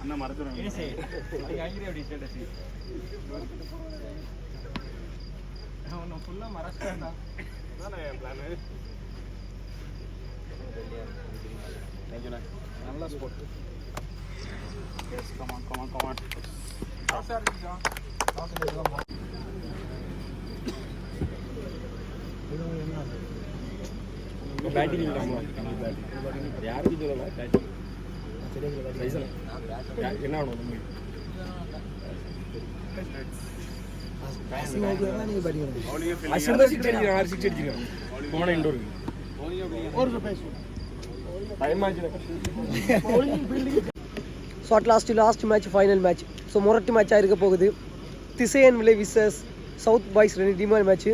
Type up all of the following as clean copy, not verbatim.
அண்ணா மறந்துடுறேன். ஃபுல்லாக மறச்சிட்டேன்டா. நல்ல sport. Come on. Batting யாருக்கும் சொல்லல. என்ன ஆகணும் போன இண்டோருக்கு so at last match final match. So மொரட்டு மேட்சாக இருக்க போகுது. Thisayanvilai versus south boys 2 டீமான மேட்ச்சு.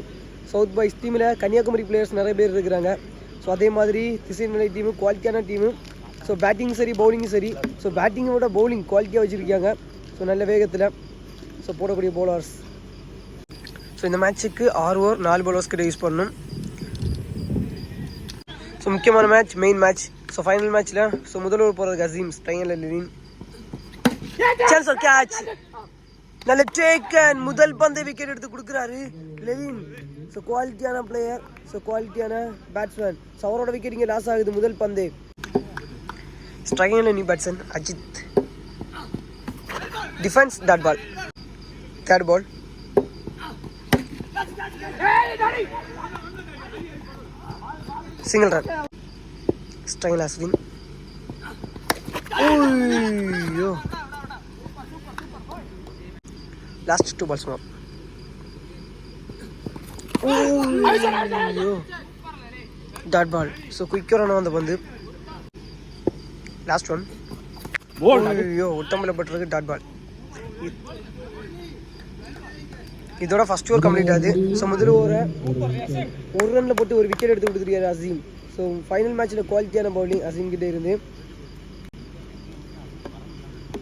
சவுத் பாய்ஸ் டீமில் கன்னியாகுமரி பிளேயர்ஸ் நிறைய பேர் இருக்கிறாங்க. ஸோ அதே மாதிரி திசையன் விலை டீமு குவாலிட்டியான டீமு. ஸோ பேட்டிங் சரி பவுலிங்கும் சரி. ஸோ பேட்டிங்கோட பவுலிங் குவாலிட்டியாக வச்சுருக்காங்க. ஸோ நல்ல வேகத்தில் ஸோ போடக்கூடிய பவுலர்ஸ். ஸோ இந்த மேட்ச்சுக்கு 6 ஓவர் 4 பவுலர்ஸ் கிட்ட யூஸ் பண்ணணும். ஸோ முக்கியமான match, main match. So final மேட்ச்சில் ஸோ முதல் ஓவர் போகிறதுக்கு அசீம் ஸ்ட்ரைனில் லெவின் சான்ஸ் ஒரு கேட்ச். நல்ல டேக்கன். முதல் பந்தை விக்கெட் எடுத்து கொடுக்குறாரு லெவின். ஸோ குவாலிட்டியான பிளேயர், ஸோ குவாலிட்டியான பேட்ஸ்மேன். ஸோ அவரோட விக்கெட் இங்கே லாஸ் ஆகுது முதல் பந்து. ஸ்ட்ரைனில் new batsman Ajith. Defence dot ball. Third ball. Single run. Striker Ashwin. ஓய்யோ லாஸ்ட் 2 balls more. ஓய்யோ டாட் பால். ஸோ குயிக்காக ரன் வந்த பந்து. Last one. ஓய்யோ ஒட்டம்பல பட்டிருக்கு டாட் பால். இதோட ஃபர்ஸ்ட் ஓவர் கம்ப்ளீட் ஆகுது. ஸோ முதல் ஓவரை 1 ரனில் போட்டு ஒரு விக்கெட் எடுத்து கொடுத்துருக்காரு அசீம். ஸோ ஃபைனல் மேட்ச்சில் குவாலிட்டியான பவுலிங் அசீம் கிட்டே இருந்து.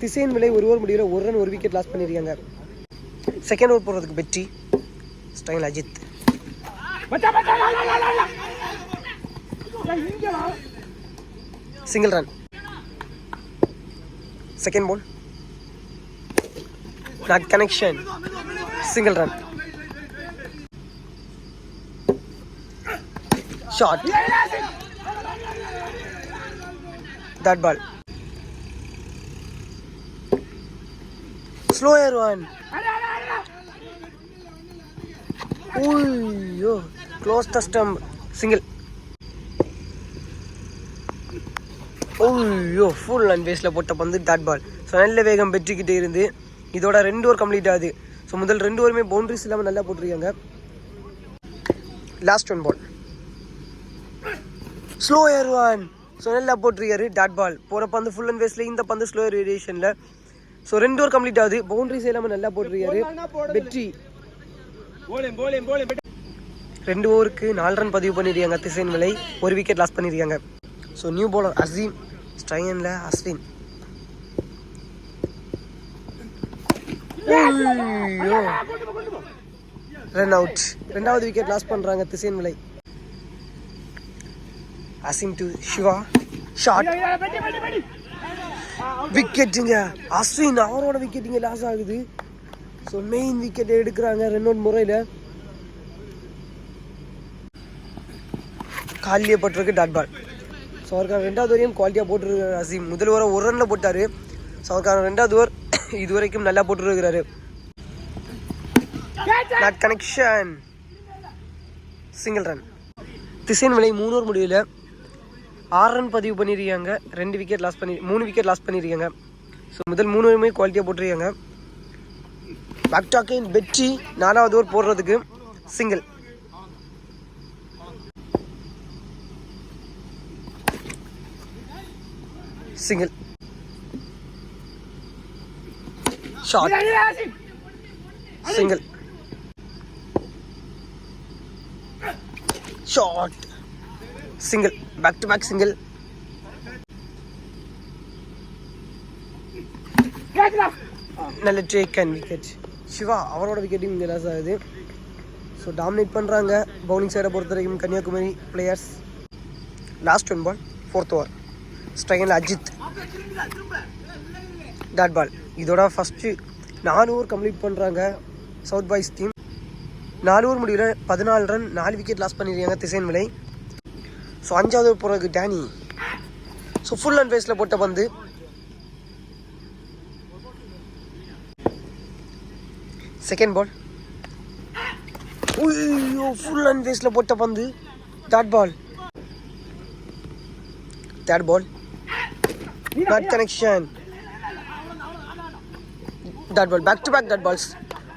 திசையன் விலை 1 ஓவர் முடிவில் 1 ரன் 1 விக்கெட் லாஸ் பண்ணியிருக்காங்க. செகண்ட் ஓவர் போடுறதுக்கு பெட்டி style Ajith. Single run. Second ball not connection. Single run. Shot. Dot ball. Slower one. ஓய்யோ க்ளோஸ் த ஸ்டம்ப். சிங்கிள். ஓய்யோ ஃபுல் அண்ட் பேஸில் போட்ட பந்து டாட் பால். ஸோ நல்ல வேகம் பெற்றுக்கிட்டே இருந்து இதோட 2 ஓவர் கம்ப்ளீட் ஆகுது. ஸோ முதல் 2 ஓவருமே பவுண்டரிஸ் இல்லாமல் நல்லா போட்டிருக்காங்க. Last 1 ball. Slower one. So நல்லா போட்டிருக்காரு டாட் பால். போகிற பந்து ஃபுல் அண்ட் பேஸில், இந்த பந்து ஸ்லோயர் வேரியேஷனில். ஸோ 2 ஓவர் கம்ப்ளீட் ஆகுது. பவுண்டரிஸ் இல்லாமல் நல்லா போட்டிருக்காரு வெற்றி. 2 ஓவருக்கு 4 ரன் பதிவு பண்ணியிருக்காங்க திசையன் விலை. 1 விக்கெட் லாஸ் பண்ணியிருக்காங்க. So new bowler Azeem. ஸ்ட்ரைனில் அஸ்வின். Run out. 2வது விக்கெட் லாஸ் பண்ணுறாங்க Thisayanvilai. Azeem to Siva. Shot. விக்கெட்டுங்க. அஸ்வின் அவரோட விக்கெட் இங்கே லாஸ் ஆகுது. ஸோ மெயின் விக்கெட் எடுக்கிறாங்க ரன் அவுட் முறையில். காலியே பட்டிருக்கு டாட் பால். ஸோ அவருக்கான 2வது ஓவரையும் குவாலிட்டியாக போட்டுருக்காரு அசீம். முதல் ஓவரை 1 ரனில் போட்டார். ஸோ அவருக்கான 2வது ஓவர் இது வரைக்கும் நல்லா போட்டுருக்கிறாரு. Not connection. Single run. Thisayanvilai 3 over முடிவில் 6 ரன் பதிவு பண்ணியிருக்காங்க. 3 விக்கெட் லாஸ் பண்ணியிருக்காங்க. ஸோ முதல் 3 ஓவருமே குவாலிட்டியாக போட்டிருக்காங்க. பேக் டு அகைன் வெற்றி. 4வது ஓவர் போடுறதுக்கு single. Single. Shot. Single. Shot. Single. Back to back single. நல்ல டேக் அண்ட் விக்கெட். சிவா அவரோட விக்கெட்டும் இங்கே லாஸ் ஆகுது. ஸோ டாமினேட் பண்ணுறாங்க பவுலிங் சைடை பொறுத்த வரைக்கும் Kanyakumari players. Last 1 ball 4th over. ஸ்ட்ரைக்கில் அஜித். Dot ball. இதோட ஃபஸ்ட்டு 4 ஓவர் கம்ப்ளீட் பண்ணுறாங்க சவுத் பாய்ஸ் டீம். 4 ஓவர் முடிவில் 14 ரன் 4 விக்கெட் லாஸ் பண்ணியிருக்காங்க திசையன் விலை. ஸோ 5வது ஓவர் போகிறதுக்கு டேனி. ஸோ ஃபுல் அண்ட் ஃபேஸில் போட்ட பந்து. Second ball. ஐயோ ஃபுல் அண்ட் ஃபேஸில் போட்ட பந்து. Dot ball. Third ball. Not connection. Dot ball. Back to back dot balls.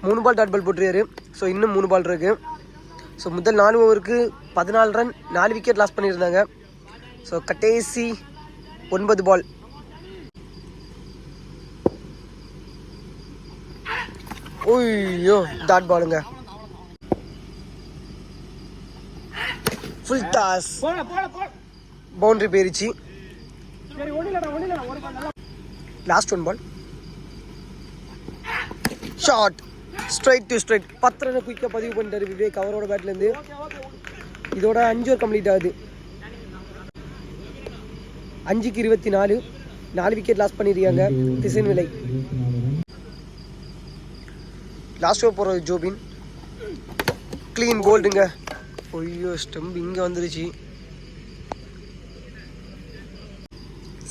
3 ball dot ball போட்டுருக்காரு. ஸோ இன்னும் 3 பால் இருக்குது. ஸோ முதல் 4 ஓவருக்கு 14 ரன் 4 விக்கெட் லாஸ் பண்ணியிருந்தாங்க. ஸோ கடைசி 9 பால். ஓய்யோ டாட் பாலுங்க. Full toss. பவுண்டரி போயிருச்சு. Last 1 ball. Short. Straight to straight. 10 run குயிக்காக பதிவு பண்ணிட்டாரு விவேக் அவரோட பேட்லேருந்து. இதோட 5 ஓவர் கம்ப்ளீட் ஆகுது. 5க்கு 24 4 விக்கெட் லாஸ் பண்ணியிருக்காங்க திசையன் விலை. லாஸ்ட் ஓவர் போகிறது ஜோபின். க்ளீன் போல்டுங்க. ஐயோ ஸ்டம்ப் இங்கே வந்துருச்சு.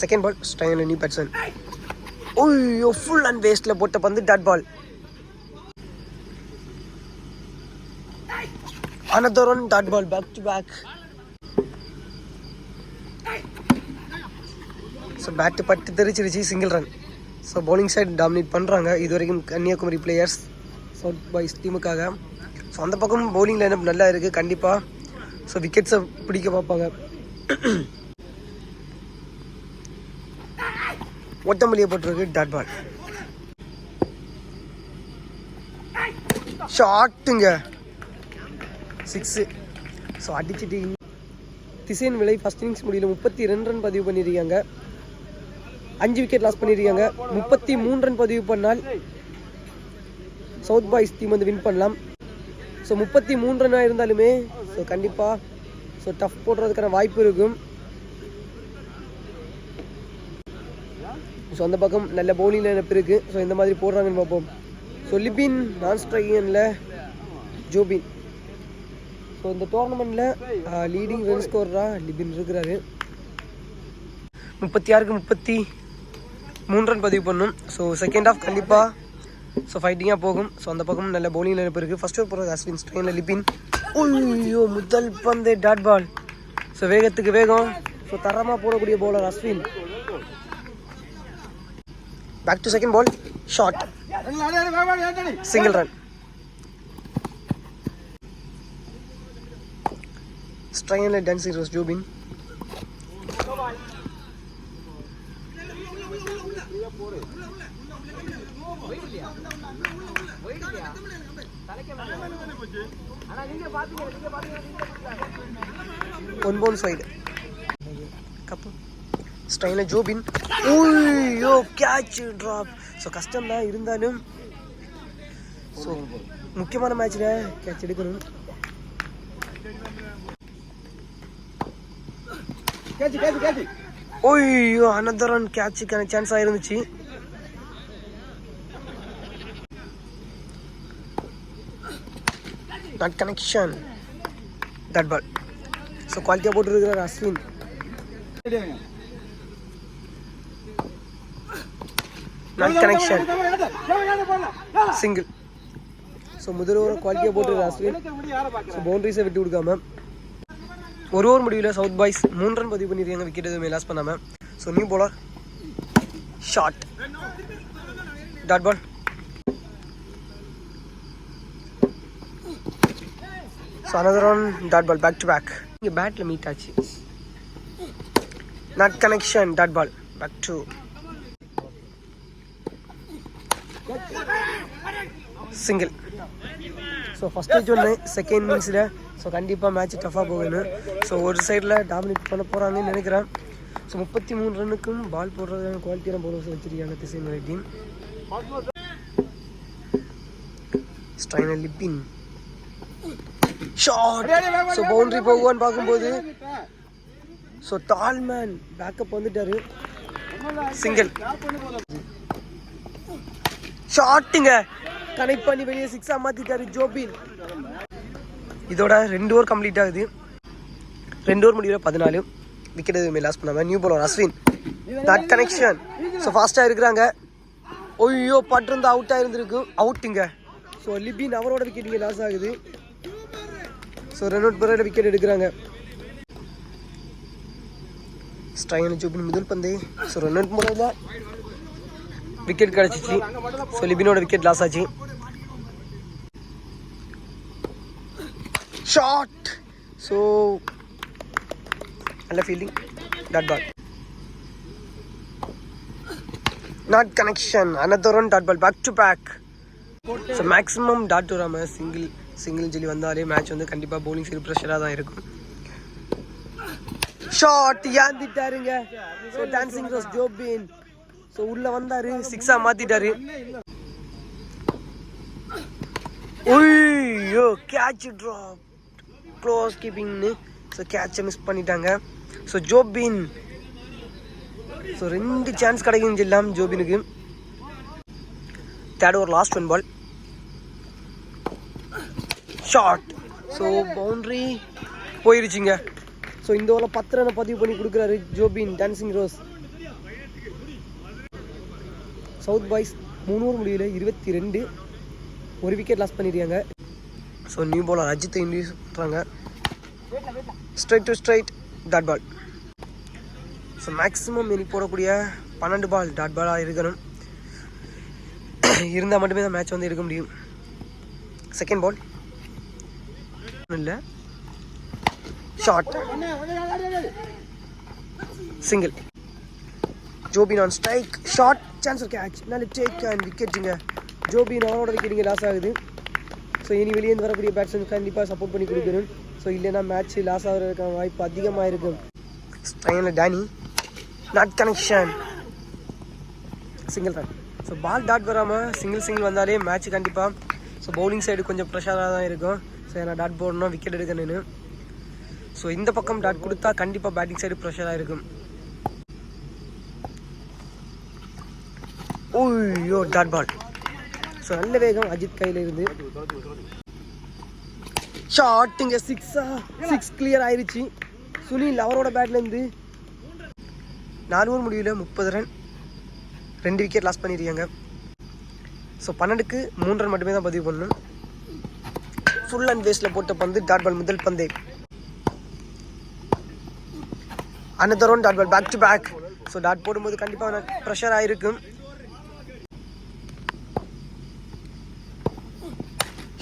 Second ball. ஸ்ட்ரைக்கில் நியூ பேட்ஸ்மேன். ஐயோ ஃபுல் அண்ட் வேஸ்ட்டில் போட்ட பந்து. Dot ball. Another one dot ball back to back. So bat பட்டு தெரிச்சிருச்சு. Single run. So bowling side dominate பண்ணுறாங்க இது வரைக்கும் கன்னியாகுமரி பிளேயர்ஸ் சவுத் பாய்ஸ் டீமுக்காக. ஸோ அந்த பக்கம் பவுலிங் லைனப் நல்லா இருக்குது கண்டிப்பாக. ஸோ விக்கெட்ஸை பிடிக்க பார்ப்பாங்க. ஒட்டமல்லியை போட்டிருக்கு. Dot ball. ஷார்ட்டுங்க. 6. ஸோ அடிச்சுட்டு திசையன் விலை ஃபஸ்ட் இன்னிங்ஸ் முடியல 32 ரன் பதிவு பண்ணியிருக்காங்க. 5 விக்கெட் லாஸ் பண்ணியிருக்காங்க. 33 ரன் பதிவு பண்ணால் சவுத் பாய்ஸ் டீம் வந்து வின் பண்ணலாம். ஸோ 33 ரன்னாக இருந்தாலுமே ஸோ கண்டிப்பாக ஸோ டஃப் போடுறதுக்கான வாய்ப்பு இருக்கும். ஸோ அந்த பக்கம் நல்ல பவுலிங் லைனப் இருக்குது. ஸோ இந்த மாதிரி போடுறாங்கன்னு பார்ப்போம். ஸோ லிபின் நான் ஸ்ட்ரைக்கில் ஜோபின். ஸோ இந்த டோர்னமெண்ட்டில் லீடிங் ரன் ஸ்கோராக லிபின் இருக்கிறாரு. 36க்கு 33 ரன் பதிவு பண்ணும். ஸோ செகண்ட் ஆஃப் கண்டிப்பாக ஸோ ஃபைட்டிங்காக போகும். ஸோ அந்த பக்கம் நல்ல பவுலிங் லைனப் இருக்குது. ஃபஸ்ட் ஓவர் போகிறது அஸ்வின். ஸ்ட்ரைனில் லிபின். ஐயோ முதல் பந்து டாட் பால். ஸோ வேகத்துக்கு வேகம். ஸோ தரமாக போடக்கூடிய bowler Ashwin. Back to second ball. Short. Single run. ஸ்ட்ரைனில் dancing rose Jobin. One bounce side cup. ஸ்ட்ரைனில் ஜோபின். ஓய்யோ கேட்ச் ட்ராப். ஸோ கஷ்டம் தான் இருந்தாலும் ஸோ முக்கியமான மேட்ச்சில் கேட்ச் எடுக்கணும். ஓய்யோ அனதர் ரன் கேட்சுக்கான சான்ஸ் ஆயிருந்துச்சு. Not connection. Dot ball. So குவாலிட்டியாக போட்டுருக்கிறார் Ashwin. Not connection. Single. So முதல் ஓவர் குவாலிட்டியாக போட்டுருக்கார் அஸ்வின். ஸோ பவுண்டரிஸை விட்டு கொடுக்காம ஒரு ஓவர் முடிவில் சவுத் பாய்ஸ் 3 ரன் பதிவு பண்ணியிருக்காங்க விக்கெட் எதுவுமே லாஸ் பண்ணாமல். So new bowler. Short. Dot ball. So another one dot ball. Back to back. இங்கே பேட்டில் மீட் ஆச்சு. Not connection. Dot ball. Back to single. So first match ஒன்று second இன்னிங்ஸில் so கண்டிப்பாக மேட்ச் டஃபாக போகணும். ஸோ ஒரு சைடில் டாமினேட் பண்ண போகிறாங்கன்னு நினைக்கிறேன். ஸோ 33 ரன்னுக்கும் பால் போடுறதுக்கான குவாலிட்டியான பவுலர்ஸ் வச்சிருக்காங்க Thisayanvilai team. Striker Libin. Short. So boundary போகுவான்னு பார்க்கும்போது ஸோ டால்மேன் பேக்கப் வந்துட்டாரு. சிங்கிள் ஷாட்டுங்க, கனெக்ட் பண்ணி வெளியே 6 மாற்றிட்டாரு ஜோபின். இதோட 2 ஓவர் கம்ப்ளீட் ஆகுது. 2 ஓவர் முடிவில் 14 விக்கெட் எதுவுமே லாஸ் பண்ணாமல். New bowler Ashwin, that connection. So ஃபாஸ்ட்டாக இருக்கிறாங்க. ஒய்யோ பட்டிருந்தா அவுட் ஆகிருந்துருக்கு, அவுட்டுங்க. ஸோ லிபின் அவரோட விக்கெட் இங்கே லாஸ் ஆகுது. ஸோ ரன் அவுட் பிறகு விக்கெட் எடுக்கிறாங்க. ஸ்ட்ரைன் ஜோபின் முதல் பந்து. ஸோ ரன் அவுட் முறையில் விக்கெட் கிடச்சிச்சு. ஸோ லிபினோட விக்கெட் லாஸ் ஆச்சு. ஷாட். ஸோ நல்ல fielding, dot ball, not connection. another one dot ball, back to back. So maximum dot வராமல் சிங்கிள் சொல்லி வந்தாலே மேட்ச் வந்து கண்டிப்பாக பவுலிங் சைடு ப்ரெஷராக தான் இருக்கும். ஷாட் ஏந்திட்டாருங்க. So dancing rose Jobin. So உள்ளே வந்தார், 6 மாற்றிட்டாரு. ஓய்யோ கேட்ச் ட்ராப், க்ளோஸ் கீப்பிங்னு. ஸோ கேட்சை மிஸ் பண்ணிட்டாங்க. ஸோ ஜோபின், ஸோ 2 சான்ஸ் கிடைக்கும் சொல்லலாம் ஜோபினுக்கு. Third over last 1 ball. Shot. So boundary போயிருச்சுங்க. ஸோ இந்த ஓவரில் 10 ரனை பதிவு பண்ணி கொடுக்குறாரு Jobin dancing rose. South boys 3 over முடிவில் 22 1 விக்கெட் லாஸ் பண்ணிடுறாங்க. ஸோ நியூ பாலர் அஜித்தை இன்ட்ரடியூஸ் பண்ணுறாங்க. Straight to straight dot ball. So maximum இனி போடக்கூடிய 12 பால் டாட் பாலாக இருக்கணும். இருந்தால் மட்டுமே தான் மேட்ச் வந்து எடுக்க முடியும். செகண்ட் பால் இல்லை, short, single. Jobin on strike, short, chance catch, நல்ல டேக் அண்ட் விக்கெட்டுங்க. ஜோபின் அவரோட விக்கெட் இங்கே லாஸ் ஆகுது. ஸோ இனி வெளியேந்து வரக்கூடிய பேட்ஸ்மேன் கண்டிப்பாக சப்போர்ட் பண்ணி கொடுக்கணும். ஸோ இல்லைன்னா மேட்ச் லாஸ் ஆகிறதுக்கான வாய்ப்பு அதிகமாக இருக்கும். ஸ்ட்ரைனில் Danny, not connection, single run. So ball dot வராமல் சிங்கிள் வந்தாலே மேட்ச் கண்டிப்பாக. ஸோ பவுலிங் சைடு கொஞ்சம் ப்ரெஷராக தான் இருக்கும். ஸோ ஏன்னா டாட் போடணும், விக்கெட் எடுக்கணும்னு. ஸோ இந்த பக்கம் டாட் கொடுத்தா கண்டிப்பாக பேட்டிங் சைடு ப்ரெஷராக இருக்கும். ஓய்யோ டாட் பால். ஸோ நல்ல வேகம் அஜித் கையில் இருந்து. ஷாட்டுங்க, 6 கிளியர் ஆயிடுச்சு. சுனில் அவரோட பேட்லேருந்து 4 ஓவர் முடிவில் 30 ரன் 2 விக்கெட் லாஸ் பண்ணிடுறாங்க. ஸோ 12க்கு 3 ரன் மட்டுமே தான் பதிவு பண்ணணும். ஃபுல் அண்ட் வேஸ்டில் போட்ட பந்து டாட் பால், முதல் பந்தே. another one dot ball, back to back. So dot போடும்போது கண்டிப்பாக ப்ரெஷர் ஆகிருக்கும்.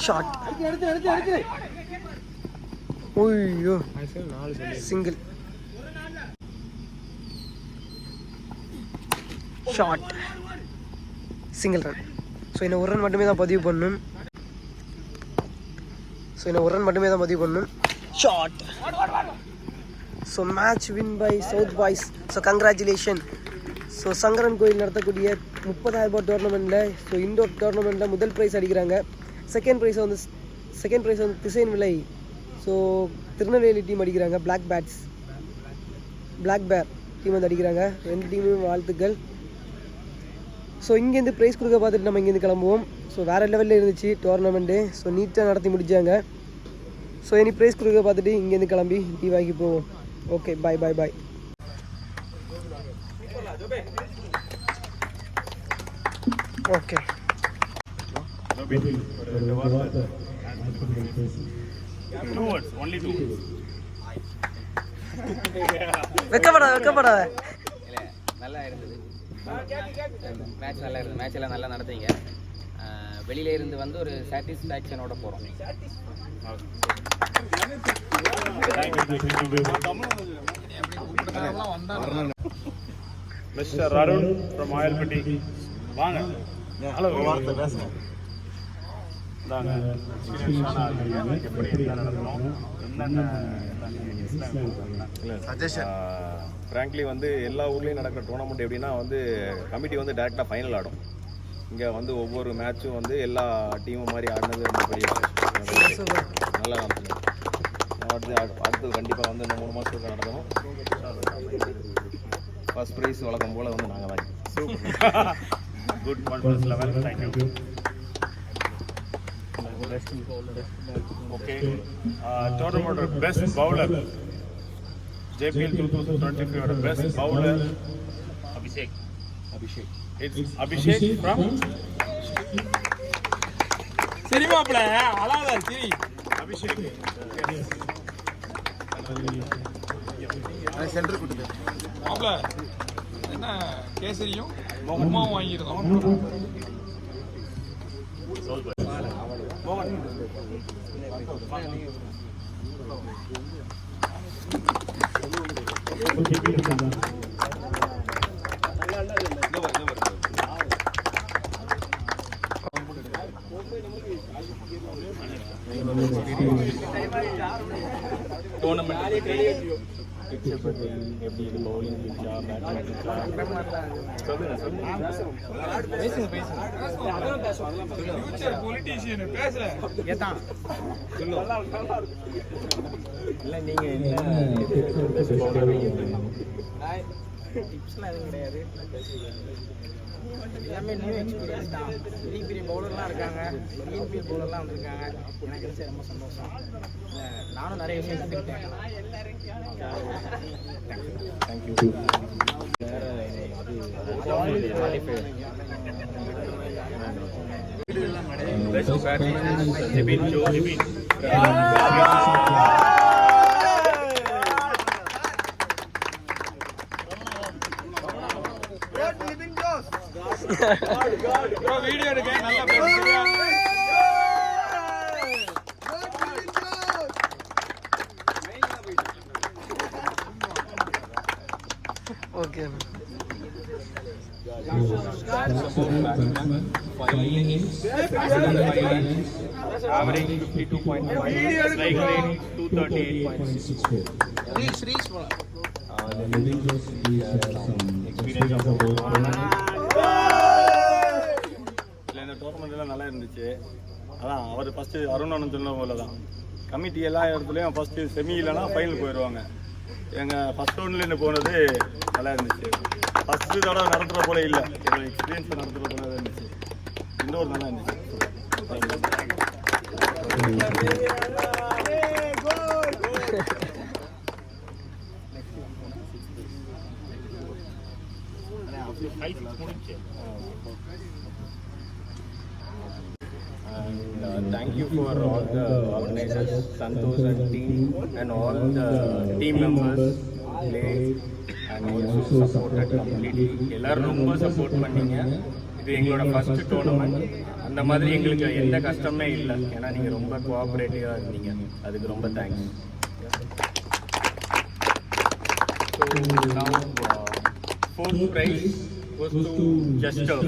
ஷாட், ஓய்யோ single, shot, single run. So இன்னும் 1 ரன் மட்டுமே தான் பதிவு பண்ணணும். Shot. So match win by south boys. So congratulation. So Sankarankovil நடத்தக்கூடிய 30,000 ரூபாய் டோர்னமெண்ட்டில், ஸோ இண்டோர் டோர்னமெண்ட்டில் முதல் ப்ரைஸ் அடிக்கிறாங்க. செகண்ட் ப்ரைஸ் வந்து திசையன் விலை. ஸோ திருநெல்வேலி டீம் அடிக்கிறாங்க. பிளாக் பேர் டீம் வந்து அடிக்கிறாங்க. 2 டீமும் வாழ்த்துக்கள். ஸோ இங்கேருந்து ப்ரைஸ் கொடுக்க பார்த்துட்டு நம்ம இங்கேருந்து கிளம்புவோம். ஸோ வேறு லெவலில் இருந்துச்சு டோர்னமெண்ட்டு. ஸோ நீட்டாக நடத்தி முடித்தாங்க. ஸோ இனி ப்ரைஸ் கொடுக்க பார்த்துட்டு இங்கேருந்து கிளம்பி டீ வாங்கி போவோம். ஓகே, பாய். ஓகே, வெக்கப்படாத. நல்லா இருந்தது மேட்ச், நல்லா இருந்தது. மேட்ச் எல்லாம் நல்லா நடந்தீங்க. வெளியில இருந்து வந்து ஒரு சாட்டிஸ்ஃபேக்ஷனோட போகிறோம். மிஸ்டர் அருண் ஃப்ரம் ஆயல்பட்டி வாங்க. ஹலோ, வார்த்தை பேசுங்க. தாங்க எப்படி என்ன நடக்கணும், ஃப்ராங்க்லி வந்து எல்லா ஊர்லேயும் நடக்கிற டோர்னமெண்ட் எப்படின்னா வந்து கமிட்டி வந்து டேரெக்டாக ஃபைனல் ஆடும். இங்கே வந்து ஒவ்வொரு மேட்சும் வந்து எல்லா டீமும் மாதிரி ஆடினது ரொம்ப பெரிய நல்லா நடத்துங்க. அடுத்து கண்டிப்பாக வந்து இந்த 3 மாதத்துக்கு நடத்தணும். ஃபர்ஸ்ட் ப்ரைஸ் வழக்கம் போல் வந்து நாங்கள் தான். Good confidence level. Thank you. Okay. Tournament best bowler. JPL 2025 best bowler. Abhishek. It's Abhishek from. சரி மாப்பிள அழாதா சரி Abhishek. சென்டர் கூட்டு மாப்பிள என்ன கேசரியும் உமாவும் வாங்கியிருந்தோம். ஃபியூச்சர் பொலிட்டீஷியன் பேச ஏதான் இல்லை நீங்கள் என்ன டிப்ஸ்லாம் எதுவும் கிடையாது. எல்லாமே நியூ எக்ஸ்பீரியன்ஸ் தான். பெரிய பெரிய பவுலர்லாம் இருக்காங்க, இஎன்பிஎல் பவுலர்லாம் வந்திருக்காங்க. எனக்கு கிடைச்ச ரொம்ப சந்தோஷம். நானும் நிறைய விஷயம் கற்றுக்கிட்டேன். Thank you. Best batsman Jibin Joe Jibin. Video எடுக்க நல்லா பேசுறியா ஓகே Average 52.5. Strike rate 238.64. இந்த டோர்னமெண்ட் எல்லாம் நல்லா இருந்துச்சு. அதான் அவர் ஃபர்ஸ்ட் அருண் சொன்ன போல தான் கமிட்டி எல்லா இடத்துலையும் ஃபர்ஸ்ட் செமி இல்லைனா ஃபைனல் போயிடுவாங்க. எங்கள் ஃபர்ஸ்ட் ரவுண்ட்லேருந்து போனது நல்லா இருந்துச்சு. ஃபர்ஸ்ட் தடவை நடத்துகிற போல இல்லை, ஒரு எக்ஸ்பீரியன்ஸ் நடத்துகிற போல தான் இருந்துச்சு. இன்னொரு நல்லா இருந்துச்சு. And thank you for all the organizers, Santosh and team, and all the team members played and also supported completely. எல்லாரும் ரொம்ப சப்போர்ட் பண்ணீங்க. இது எங்களோட ஃபர்ஸ்ட் டோர்னமெண்ட். அந்த மாதிரி எங்களுக்கு எந்த கஷ்டமே இல்லை. ஏன்னா நீங்கள் ரொம்ப கோஆப்ரேட்டிவாக இருந்தீங்க. அதுக்கு ரொம்ப thanks. So now fourth prize goes to Jester.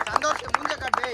சந்தோஷம் மூஞ்ச காட்டு.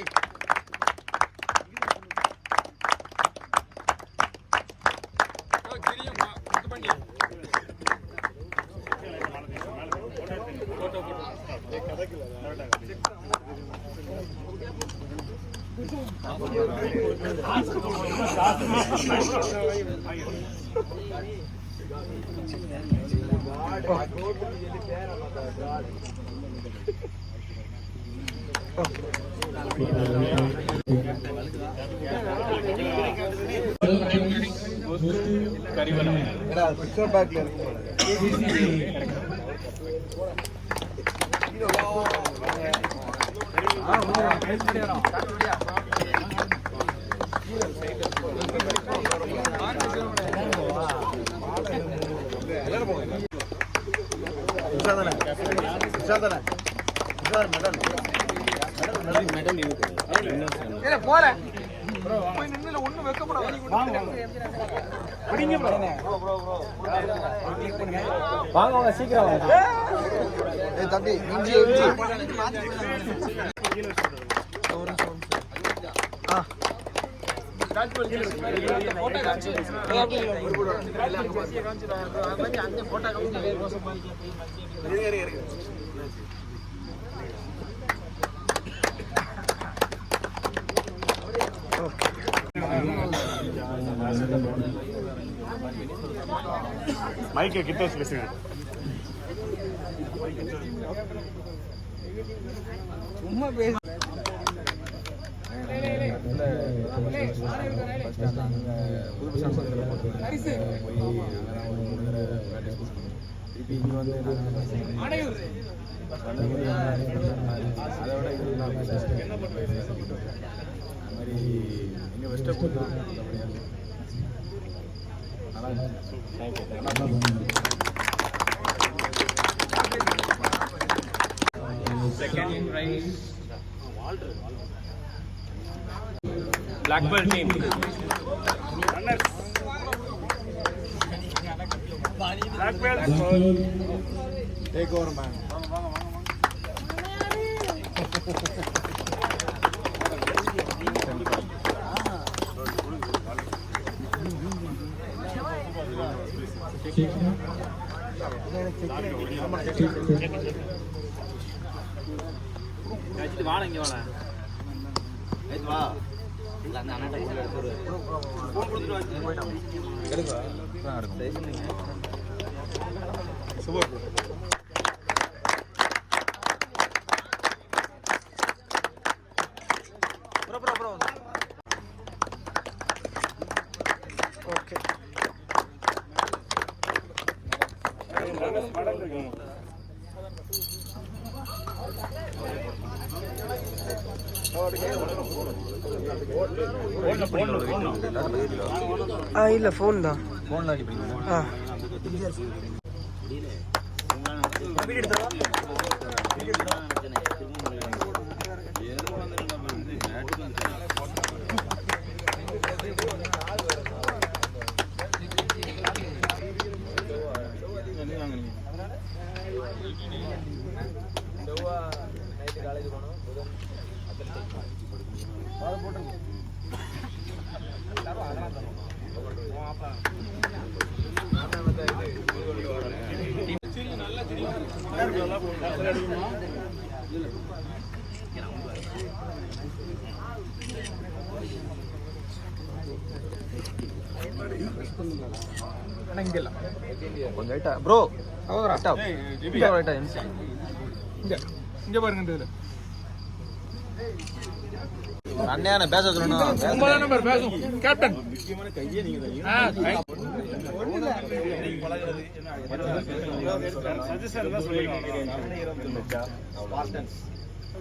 போறேன் போய் நின்னு ஒண்ணு வைக்கப்படாது. வாங்க சீக்கிரம் வாங்க. தம்பி ஆ மைக்கை கிட்ட வச்சு பேசுங்க. சும்மா பேச Second prize, Blackbird team. Take over, man. வாழ இங்கே வாழ வா இல்லை அந்த அண்ணா டைஸில் ஓகே இல்லை ஃபோன் தான் ஆ கொஞ்சம் ரைட்டா ப்ரோ ரைட்டா ரைட்டா இங்க பாருங்க அண்ணே பேச சொல்லணும் பேசும் கேப்டன்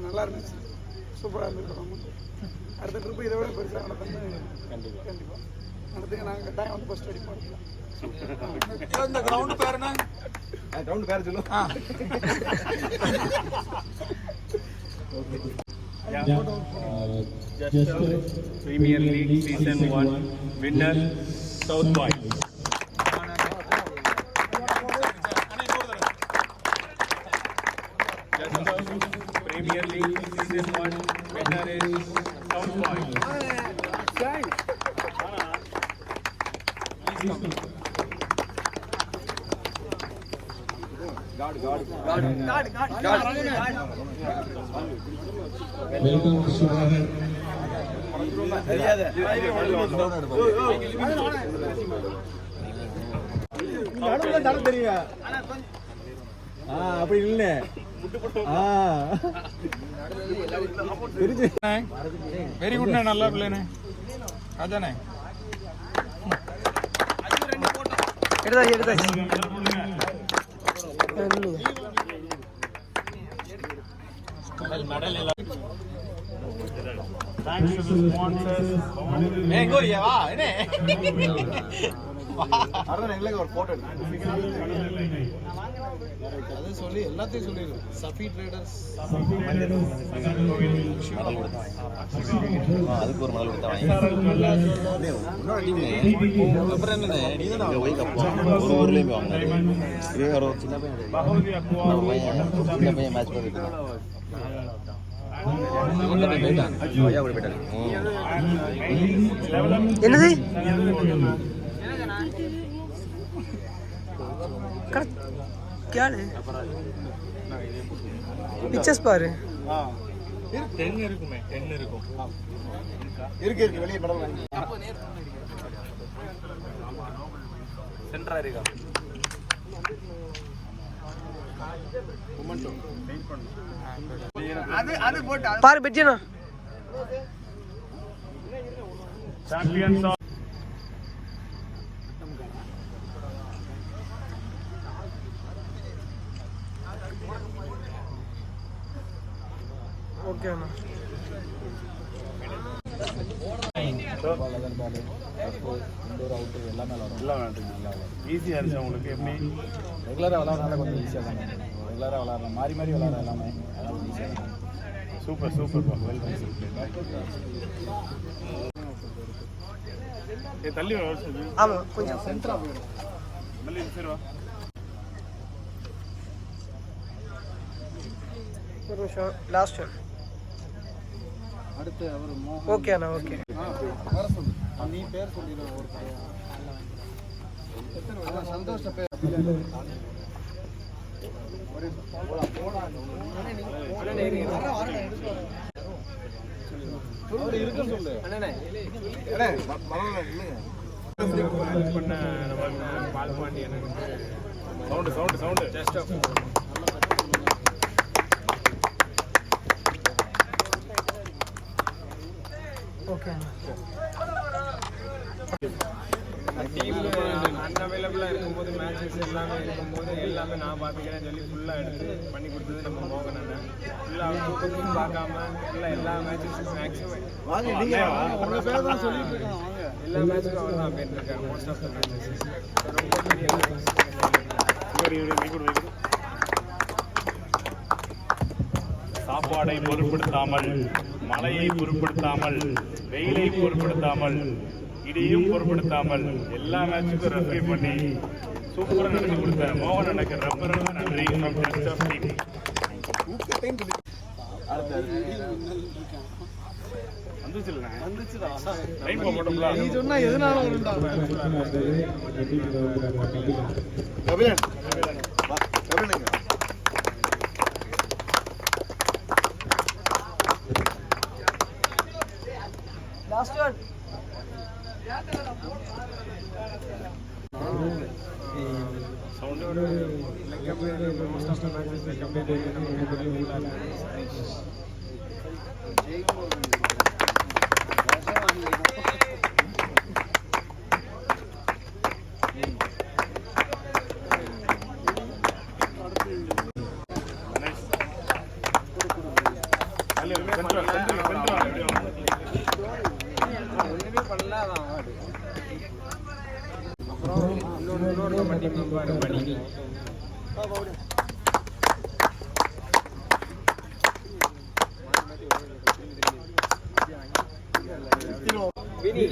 நல்லா இருந்துச்சு, சூப்பராக இருந்துச்சு. அடுத்த ட்ரிப்பு இதை விட பெருசாக நடத்துங்க. கண்டிப்பாக நடத்துங்க. நாங்கள் கட்டாயம் வந்து ஃபர்ஸ்ட் அடி போடுறோம். இந்த கிரவுண்ட் பேர் என்ன? கிரவுண்ட் பேர் சொல்லு. Just Premier League Season 1 winner, South Boys. Premier League Season 1 winner is South Boys. Welcome to Suharan. அப்படி இல்லை. வெரி குட்ண்ணே, நல்லா பிள்ளைண்ணே. அதானே எடுத்தாச்சு Thanks to the sponsors. ஒரு போட்டோ அது சொல்லி எல்லாத்தையும் சொல்லிடு. சஃபி ட்ரேடர்ஸ் அதுக்கு ஒரு மடல் கொடுத்தா அப்புறம் என்ன நீ தான் ஒரு ஊர்லேயுமே வாங்கினாரு. இதே ஒரு சின்ன பையன் மேட்ச் பண்ணிட்டு என்னது கேளு பிக்சர்ஸ் பாரு. இருக்கு வெளியே படம் சென்ட்ரா இருக்கா பாரு பெட்ஜனா Champions of ஓகே அண்ணா. ஈஸியாக இருந்துச்சு உங்களுக்கு எப்படி? ரெகுலராக விளாட்றதுனால கொஞ்சம் ஈஸியாக தான் ரெகுலராக விளாட்றோம் மாறி மாறி விளாட்றோம் எல்லாமே அதெல்லாம் கொஞ்சம் ஈஸியாக தான் சூப்பர் சூப்பர் வெல் தள்ளி வர ஆமாம் கொஞ்சம் சென்டராக போயிடும். தள்ளி சரி வா. ஒரு நிமிஷம் லாஸ்ட் ஒன். அடுத்து அவர் ஓகே அண்ணா ஓகே. வேற சொல்லு நீ பேர் சொல்லிடுவோம் ஒரு பையன் சந்தோஷ பேர் இருக்க சொல்லு சவுண்டு ஜஸ்ட் ஓகே அண்ணா. அன்அவைலபிளாக இருக்கும்போது மேட்சஸ் எல்லாமே இருக்கும்போது எல்லாமே நான் பார்த்துக்கிறேன்னு சொல்லி ஃபுல்லாக எடுத்து பண்ணி கொடுத்தது நம்ம மோகன் அண்ணன். ஃபுல்லாக அவங்க பார்க்காம ஃபுல்லாக எல்லா மேட்சஸும் மேக்ஸிமம் உங்க பேர் தான் சொல்லிட்டு இருக்கான் வாங்க எல்லா மேட்சுக்கும் அவர் தான் போயிருக்காரு மோஸ்ட் ஆஃப் த மேட்சஸ். ரொம்ப பெரிய சாப்பாடை பொருட்படுத்தாமல், மழையை பொருட்படுத்தாமல், வெயிலை பொருட்படுத்தாமல், இடியும் பொருட்படுத்தாமல் எல்லா மேட்சுக்கும் ரெஃபரி பண்ணி சூப்பராக நடத்தி கொடுத்த மோகன் எனக்கு ரொம்ப ரொம்ப நன்றி. நீ சொன்னா எதனால last one. Most of the matches compare ஒன்றுமே பண்ணல அதான் அவார்டு. அப்புறம் இன்னொரு நம்ம டீம் மெம்பர் பண்ணி வினி